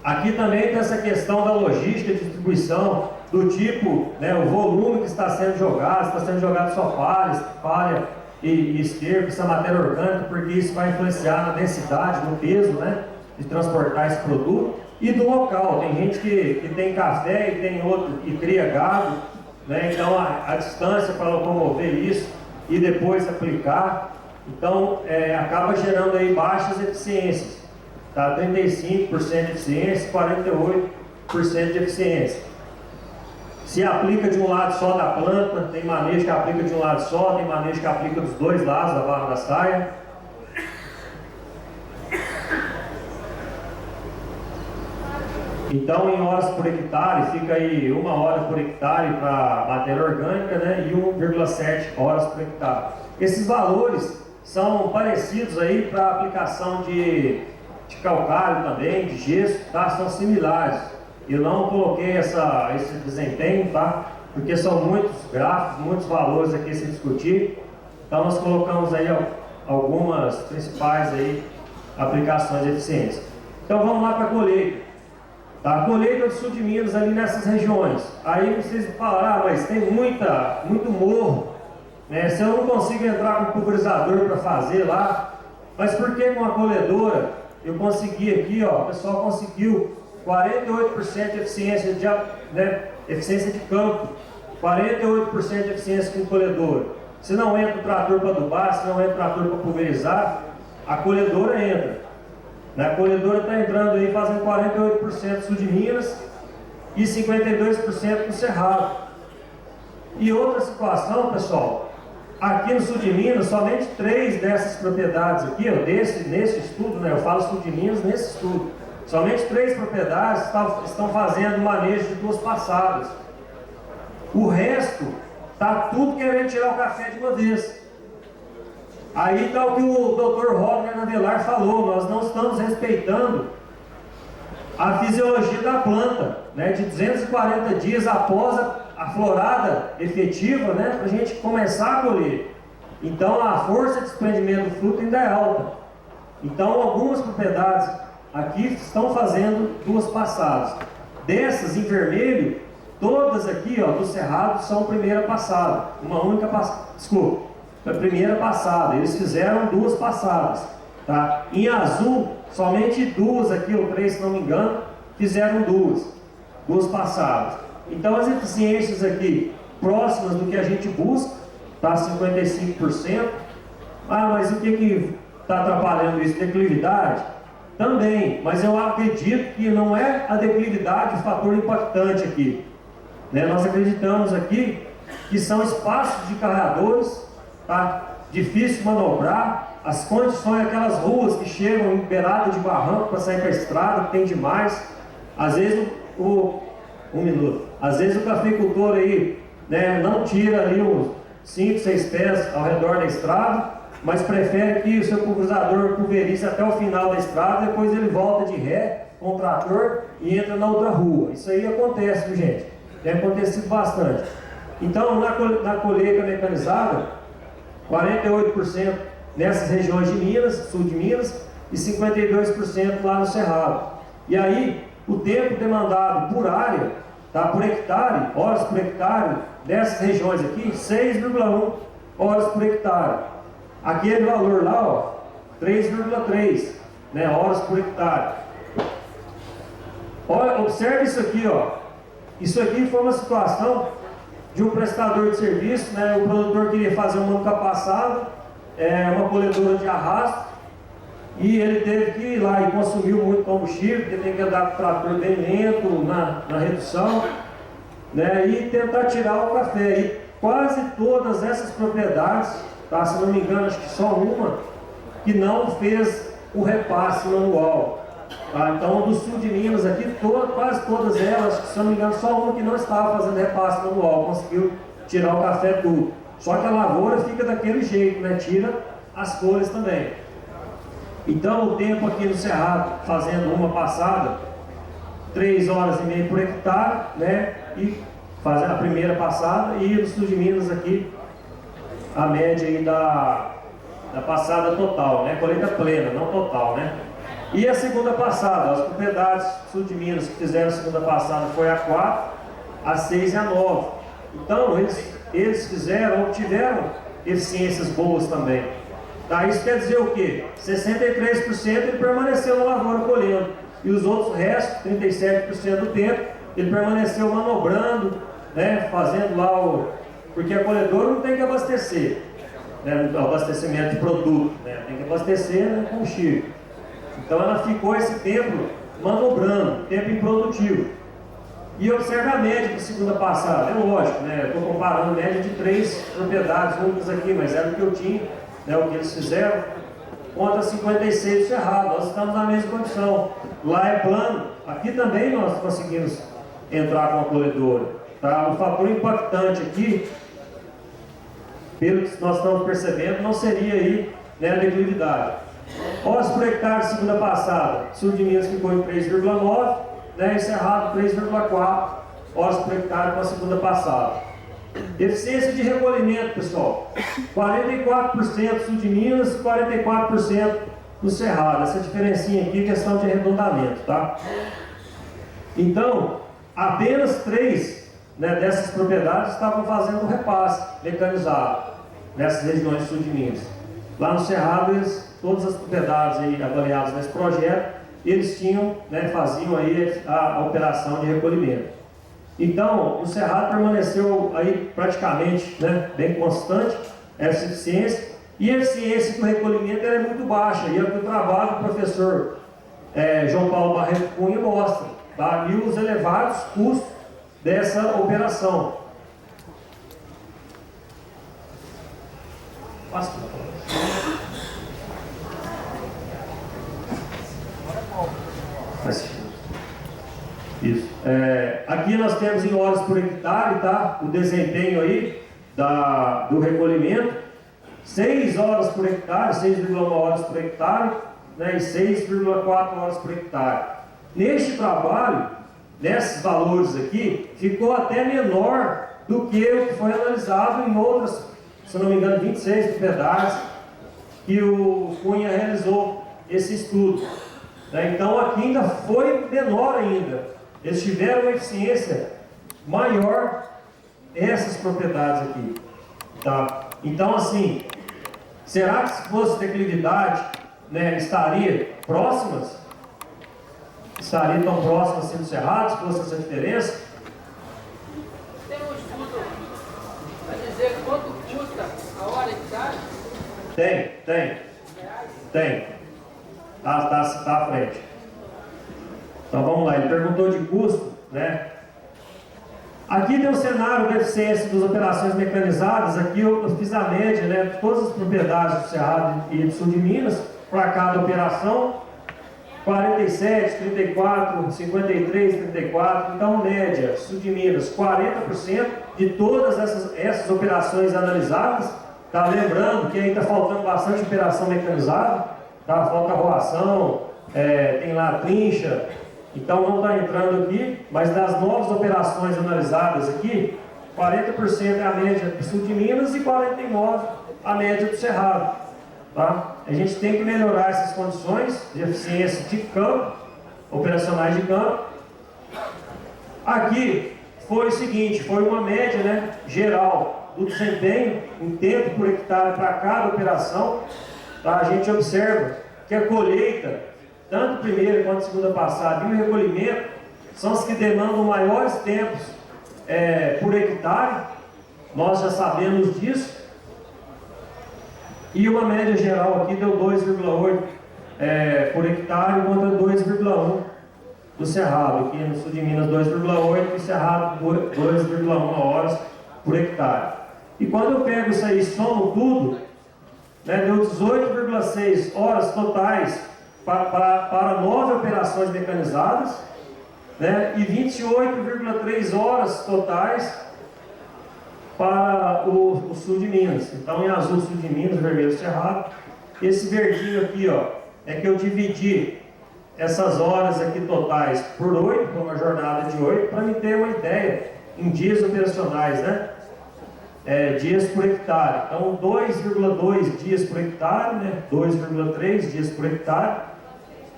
Speaker 1: Aqui também tem essa questão da logística de distribuição, do tipo, né, o volume que está sendo jogado só palha e esterco, essa matéria orgânica, porque isso vai influenciar na densidade, no peso, né, de transportar esse produto, e do local. Tem gente que tem café e tem outro que cria gado, né, então a distância para locomover isso e depois aplicar, então acaba gerando aí baixas eficiências, tá? 35% de eficiência, 48% de eficiência. Se aplica de um lado só da planta, tem manejo que aplica de um lado só, tem manejo que aplica dos 2 lados da barra da saia. Então, em horas por hectare, fica aí 1 hora por hectare para matéria orgânica, né, e 1,7 horas por hectare. Esses valores são parecidos aí para aplicação de calcário também, de gesso, tá? São similares. Eu não coloquei esse desempenho, tá? Porque são muitos gráficos, muitos valores aqui a se discutir. Então, nós colocamos aí algumas principais aí aplicações de eficiência. Então, vamos lá para a colheita. Tá? A colheita do sul de Minas, ali nessas regiões. Aí vocês falaram, mas tem muito morro, né? Se eu não consigo entrar com o pulverizador para fazer lá, mas por que com a colhedora eu consegui aqui, ó, o pessoal conseguiu 48% de eficiência eficiência de campo, 48% de eficiência com colhedora. Se não entra o trator para adubar, se não entra o trator para pulverizar, a colhedora entra. A colhedora está entrando aí, fazendo 48% no sul de Minas e 52% no Cerrado. E outra situação, pessoal, aqui no sul de Minas, somente 3 dessas propriedades aqui, ó, nesse estudo, né, eu falo sul de Minas nesse estudo, somente 3 propriedades estão fazendo manejo de 2 passadas. O resto está tudo querendo tirar o café de uma vez. Aí está o que o Dr. Robert Avelar falou, nós não estamos respeitando a fisiologia da planta, né, de 240 dias após a florada efetiva, né, para a gente começar a colher. Então a força de desprendimento do fruto ainda é alta. Então algumas propriedades aqui estão fazendo 2 passadas. Dessas em vermelho, todas aqui, ó, do Cerrado são primeira passada, uma única passada, desculpa. A primeira passada, eles fizeram 2 passadas, tá? Em azul, somente 2 aqui, ou 3 se não me engano, fizeram 2 passadas. Então as eficiências aqui, próximas do que a gente busca, tá? 55%. Ah, mas o que está atrapalhando isso? Declividade? Também, mas eu acredito que não é a declividade o fator impactante aqui, né? Nós acreditamos aqui que são espaços de carregadores, tá? Difícil manobrar, as condições, aquelas ruas que chegam em beirada de barranco para sair para a estrada, que tem demais. Às vezes às vezes o cafeicultor aí, né, não tira ali uns 5, 6 pés ao redor da estrada, mas prefere que o seu pulverizador pulverize até o final da estrada, depois ele volta de ré com o trator e entra na outra rua. Isso aí acontece, viu, gente? Tem acontecido bastante. Então, na colheita mecanizada, 48% nessas regiões de Minas, sul de Minas, e 52% lá no Cerrado. E aí, o tempo demandado por área, tá, por hectare, horas por hectare, dessas regiões aqui, 6,1 horas por hectare. Aquele valor lá, ó, 3,3, né, horas por hectare. Olha, observe isso aqui, ó. Isso aqui foi uma situação de um prestador de serviço, né? O produtor queria fazer uma ultrapassada, uma colhedora de arrasto, e ele teve que ir lá e consumiu muito combustível, porque tem que andar com o trator bem lento na redução, né? E tentar tirar o café. E quase todas essas propriedades, tá? Se não me engano, acho que só uma que não fez o repasse manual. Tá? Então, do sul de Minas aqui, quase todas elas, se não me engano, só uma que não estava fazendo repasse manual, conseguiu tirar o café tudo. Só que a lavoura fica daquele jeito, né? Tira as folhas também. Então, o tempo aqui no Cerrado, fazendo uma passada, 3 horas e meia por hectare, né? E fazendo a primeira passada, e no sul de Minas aqui, a média aí da passada total, né? Colheita plena, não total, né? E a segunda passada, as propriedades sul de Minas que fizeram a segunda passada foi a 4, a 6 e a 9. Então, eles obtiveram eficiências boas também. Tá? Isso quer dizer o quê? 63% ele permaneceu na lavoura colhendo. E os outros restos, 37% do tempo, ele permaneceu manobrando, né? Fazendo lá porque a colhedora não tem que abastecer, né? O abastecimento de produto, né? Tem que abastecer, né, combustível. Então ela ficou esse tempo manobrando, tempo improdutivo. E observe a média da segunda passada, é lógico, né? Eu estou comparando a média de 3 propriedades únicas aqui, mas era o que eu tinha, né? O que eles fizeram, contra 56 do Cerrado. Nós estamos na mesma condição. Lá é plano, aqui também nós conseguimos entrar com a colhedora. Tá? O fator impactante aqui, pelo que nós estamos percebendo, não seria aí, né, a declividade. Horas por hectare segunda passada, sul de Minas ficou em 3,9, né, e Cerrado 3,4 horas por hectare com a segunda passada. Eficiência de recolhimento, pessoal, 44% sul de Minas, 44% no Cerrado. Essa diferencinha aqui é questão de arredondamento, tá? Então, apenas 3, né, dessas propriedades estavam fazendo o repasse mecanizado nessas regiões sul de Minas. Lá no Cerrado, todas as propriedades aí avaliadas nesse projeto, eles tinham, né, faziam aí a operação de recolhimento. Então, o Cerrado permaneceu aí praticamente, né, bem constante essa eficiência, e a eficiência do recolhimento é muito baixa, e é o que o trabalho do professor João Paulo Barreto Cunha mostra, tá? E os elevados custos dessa operação. Isso. Aqui nós temos em horas por hectare, tá? O desempenho aí do recolhimento, 6 horas por hectare, 6,1 horas por hectare, né? E 6,4 horas por hectare. Neste trabalho, nesses valores aqui, ficou até menor do que o que foi analisado em outras, se não me engano, 26 propriedades que o Cunha realizou esse estudo. Então aqui ainda foi menor ainda. Eles tiveram uma eficiência maior essas propriedades aqui. Tá? Então assim, será que se fosse declividade, né, estaria próximas? Estaria tão próximas assim do Cerrado, se fosse essa diferença?
Speaker 5: Tem um estudo para dizer quanto custa a hora hectare?
Speaker 1: Tem. Tá à frente. Então vamos lá, ele perguntou de custo, né? Aqui tem o cenário da eficiência das operações mecanizadas. Aqui eu fiz a média, né, de todas as propriedades do Cerrado e do sul de Minas para cada operação. 47, 34, 53, 34. Então, média, sul de Minas, 40% de todas essas operações analisadas. Tá? Lembrando que ainda está faltando bastante operação mecanizada. Tá? Falta arruação, tem lá a trincha. Então não está entrando aqui, mas das novas operações analisadas aqui, 40% é a média do sul de Minas e 49% a média do Cerrado. Tá? A gente tem que melhorar essas condições de eficiência de campo, operacionais de campo. Aqui foi o seguinte, foi uma média, né, geral do desempenho em tempo por hectare para cada operação. Tá? A gente observa que a colheita, tanto primeira quanto segunda passada, e o recolhimento são os que demandam maiores tempos por hectare. Nós já sabemos disso. E uma média geral aqui deu 2,8 por hectare contra 2,1 do Cerrado. Aqui no sul de Minas 2,8 e Cerrado 2,1 horas por hectare. E quando eu pego isso aí e somo tudo, né, deu 18,6 horas totais para 9 operações mecanizadas, né, e 28,3 horas totais para o sul de Minas. Então, em azul, sul de Minas, vermelho, Cerrado. Esse verdinho aqui, ó, é que eu dividi essas horas aqui totais por 8, por uma jornada de 8, para me ter uma ideia em dias operacionais, né? Dias por hectare. Então, 2,2 dias por hectare, né? 2,3 dias por hectare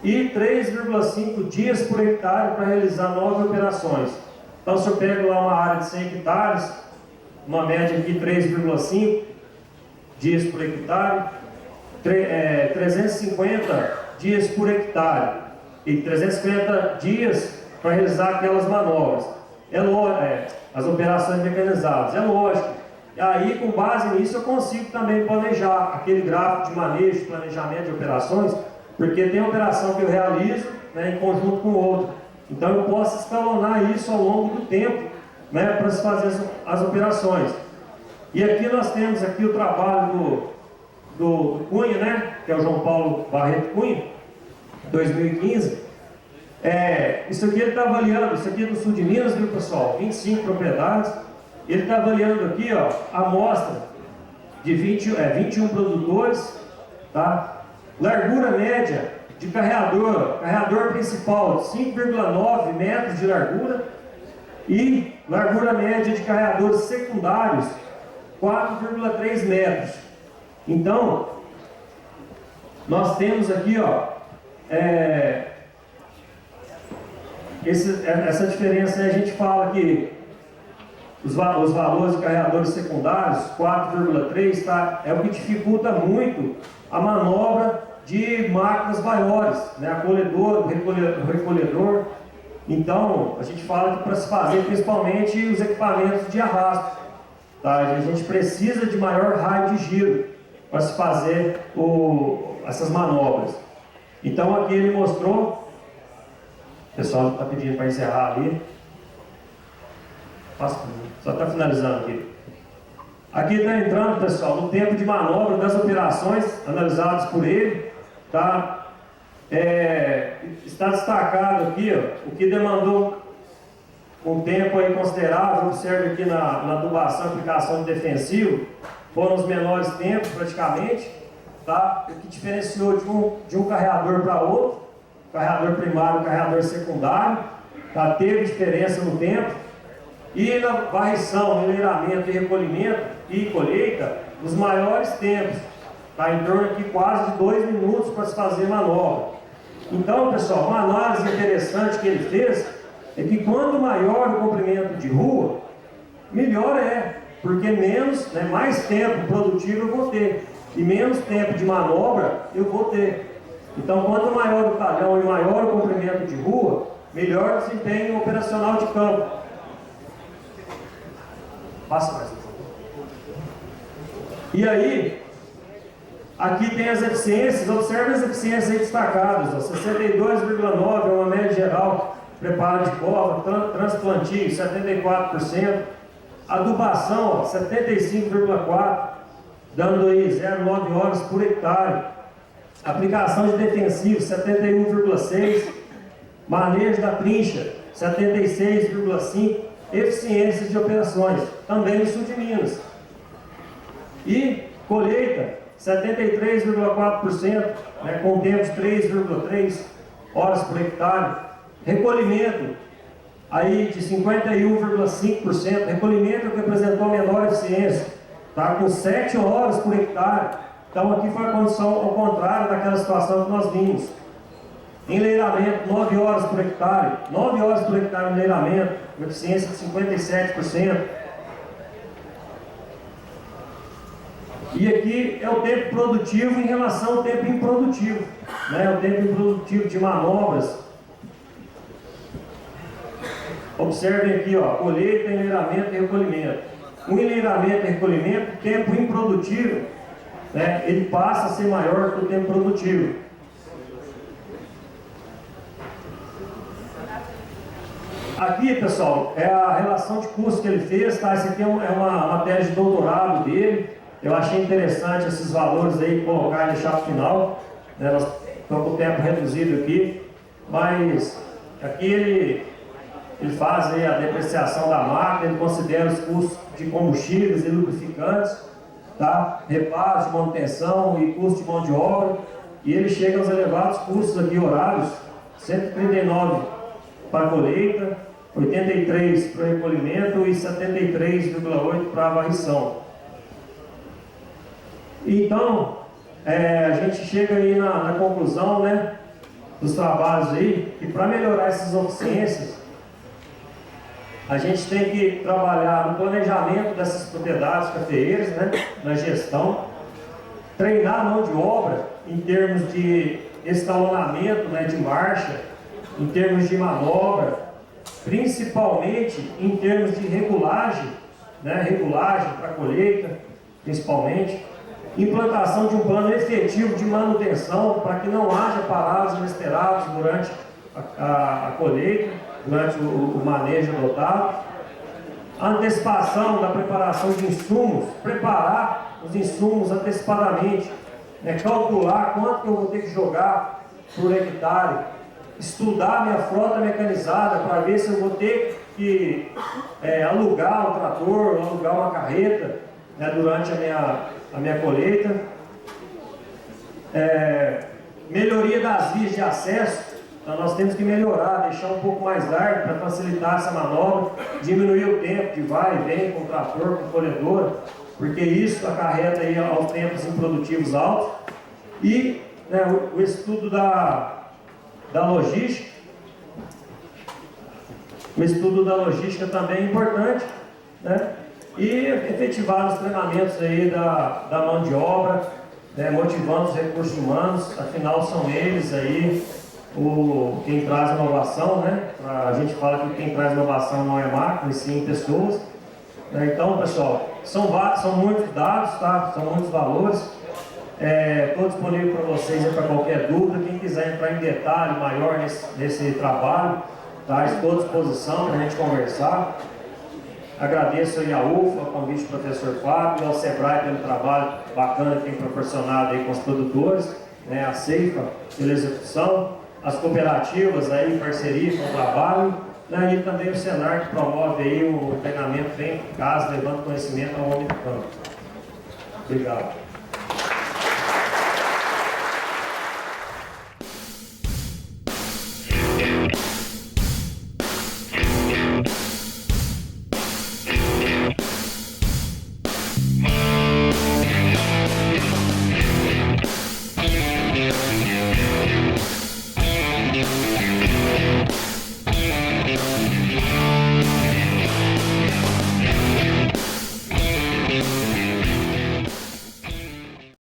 Speaker 1: e 3,5 dias por hectare para realizar 9 operações. Então, se eu pego lá uma área de 100 hectares, uma média aqui 3,5 dias por hectare, 350 dias por hectare e 350 dias para realizar aquelas manobras. As operações mecanizadas. É lógico. E aí, com base nisso, eu consigo também planejar aquele gráfico de manejo, planejamento de operações, porque tem operação que eu realizo, né, em conjunto com outra. Então, eu posso escalonar isso ao longo do tempo, né, para se fazer as operações. E aqui nós temos aqui o trabalho do Cunha, né, que é o João Paulo Barreto Cunha, 2015. Isso aqui ele está avaliando, isso aqui é do sul de Minas, viu, pessoal? 25 propriedades. Ele está avaliando aqui, ó, a amostra de 21 produtores, tá? Largura média de carreador principal 5,9 metros de largura e largura média de carreadores secundários 4,3 metros. Então, nós temos aqui, ó, essa diferença aí. A gente fala que os valores de carreadores secundários, 4,3, tá, é o que dificulta muito a manobra de máquinas maiores, né, a colhedora, o recolhedor. Então, a gente fala que para se fazer principalmente os equipamentos de arrasto, tá, a gente precisa de maior raio de giro para se fazer essas manobras. Então, aqui ele mostrou, o pessoal está pedindo para encerrar ali. Só está finalizando aqui. Aqui está entrando, pessoal, no tempo de manobra das operações analisadas por ele. Tá? Está destacado aqui, ó, o que demandou um tempo aí considerável. Observe aqui na adubação e aplicação de defensivo, foram os menores tempos praticamente. Tá? O que diferenciou de um carreador para outro, carreador primário e carreador secundário, tá? Teve diferença no tempo. E na varrição, enleiramento e recolhimento e colheita, os maiores tempos, tá? Em torno aqui quase de 2 minutos para se fazer manobra. Então, pessoal, uma análise interessante que ele fez é que quanto maior o comprimento de rua, melhor é, porque menos, né, mais tempo produtivo eu vou ter e menos tempo de manobra eu vou ter. Então, quanto maior o talhão e maior o comprimento de rua, melhor o desempenho operacional de campo. Passa mais, por favor. E aí, aqui tem as eficiências. Observe as eficiências aí destacadas. 62,9% é uma média geral. Preparo de cova, transplantio 74%. Adubação 75,4%, dando aí 0,9 horas por hectare. Aplicação de defensivo 71,6%. Manejo da trincha 76,5%. Eficiências de operações, também no sul de Minas. E colheita, 73,4%, né, com tempos 3,3 horas por hectare. Recolhimento, aí de 51,5%. Recolhimento é o que apresentou a menor eficiência, tá, com 7 horas por hectare. Então aqui foi a condição ao contrário daquela situação que nós vimos. Enleiramento, 9 horas por hectare. 9 horas por hectare de enleiramento, com eficiência de 57%. E aqui é o tempo produtivo em relação ao tempo improdutivo, né? O tempo improdutivo de manobras. Observem aqui, ó, colheita, enleiramento e recolhimento. O enleiramento e recolhimento, tempo improdutivo, né, ele passa a ser maior que o tempo produtivo. Aqui, pessoal, é a relação de custo que ele fez, tá? Esse aqui é uma tese de doutorado dele. Eu achei interessante esses valores aí, colocar e deixar para o final, né? Nós estamos com o tempo reduzido aqui, mas aqui ele faz aí a depreciação da máquina, ele considera os custos de combustíveis e lubrificantes, tá? Reparos de manutenção e custo de mão de obra, e ele chega aos elevados custos aqui horários, 139 para a colheita, 83 para o recolhimento e 73,8 para a varrição. Então, a gente chega aí na conclusão, né, dos trabalhos aí, que para melhorar essas eficiências, a gente tem que trabalhar no planejamento dessas propriedades cafeeiras, né, na gestão, treinar a mão de obra em termos de escalonamento, né, de marcha, em termos de manobra, principalmente em termos de regulagem, né, regulagem para colheita, principalmente, implantação de um plano efetivo de manutenção para que não haja paradas inesperadas durante a colheita, durante o manejo adotado, a antecipação da preparação de insumos, preparar os insumos antecipadamente, né, calcular quanto que eu vou ter que jogar por hectare, estudar minha frota mecanizada para ver se eu vou ter que alugar um trator, alugar uma carreta, né, durante a minha colheita. Melhoria das vias de acesso. Então nós temos que melhorar, deixar um pouco mais largo para facilitar essa manobra, diminuir o tempo de vai e vem com o trator, com a colhedora, porque isso acarreta aí aos tempos improdutivos altos. E, né, o estudo da logística. O estudo da logística também é importante, né? E efetivar os treinamentos aí da mão de obra, né, motivando os recursos humanos, afinal são eles aí quem traz inovação, né? A gente fala que quem traz inovação não é máquina, e sim pessoas, né? Então, pessoal, são muitos dados, tá? São muitos valores. Estou disponível para vocês para qualquer dúvida. Quem quiser entrar em detalhe maior nesse trabalho, tá? Estou à disposição para a gente conversar. Agradeço aí a UFA, o convite do professor Fábio, ao SEBRAE pelo trabalho bacana que tem proporcionado aí com os produtores, né? A CEIFA pela execução, as cooperativas aí em parceria com o trabalho, né? E também o Senar que promove aí o treinamento bem eficaz, levando conhecimento ao homem do campo. Obrigado.